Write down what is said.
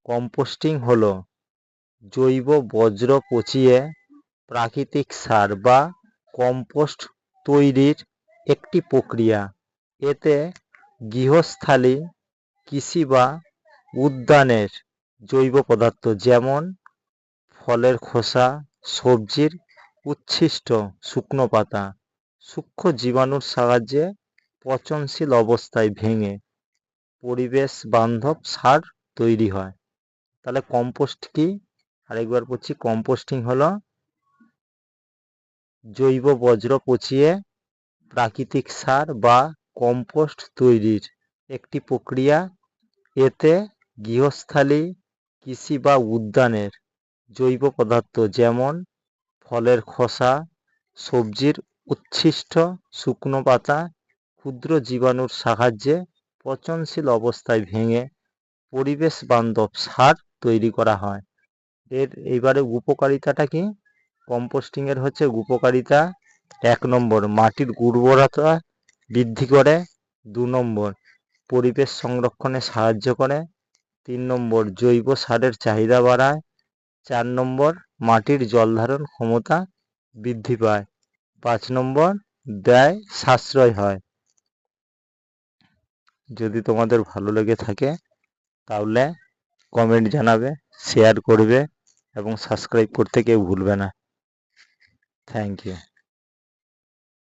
Composting হলো জৈব বর্জ্য পচিয়ে প্রাকৃতিক সার বা কম্পোস্ট তৈরির একটি প্রক্রিয়া। এতে গৃহস্থালী কৃষি বা উদ্যানের জৈব পদার্থ যেমন ফলের খোসা, সবজির উচ্ছিষ্ট শুকনো পাতা সূক্ষ্ম জীবাণুর সাহায্যে পচনশীল অবস্থায় ভেঙে পরিবেশ বান্ধব সার তৈরি হয়। তাহলে কম্পোস্ট কি? আরেকবার বলছি, কম্পোস্টিং হলো জৈব বর্জ্য পচিয়ে প্রাকৃতিক সার বা কম্পোস্ট তৈরির একটি প্রক্রিয়া। এতে গৃহস্থালী কৃষি বা উদ্যানের জৈব পদার্থ যেমন ফলের খোসা, সবজির উচ্ছিষ্ট শুকনো পাতা ক্ষুদ্র জীবাণুর সাহায্যে পচনশীল অবস্থায় ভেঙে পরিবেশ বান্ধব সার তৈরি করা হয়। এইবারে উপকারিতাটা কি? কম্পোস্টিং এর হচ্ছে উপকারিতা: 1 নম্বর মাটির উর্বরতা বৃদ্ধি করে, 2 নম্বর পরিবেশ সংরক্ষণে সাহায্য করে, 3 নম্বর জৈব সারের চাহিদা বাড়ায়, 4 নম্বর মাটির জল ধারণ ক্ষমতা বৃদ্ধি পায়, 5 নম্বর ব্যয় সাশ্রয় হয়। যদি তোমাদের ভালো লেগে থাকে তাহলে কমেন্ট জানাবে, শেয়ার করবে এবং সাবস্ক্রাইব করতে কেউ ভুলবে না। Thank you.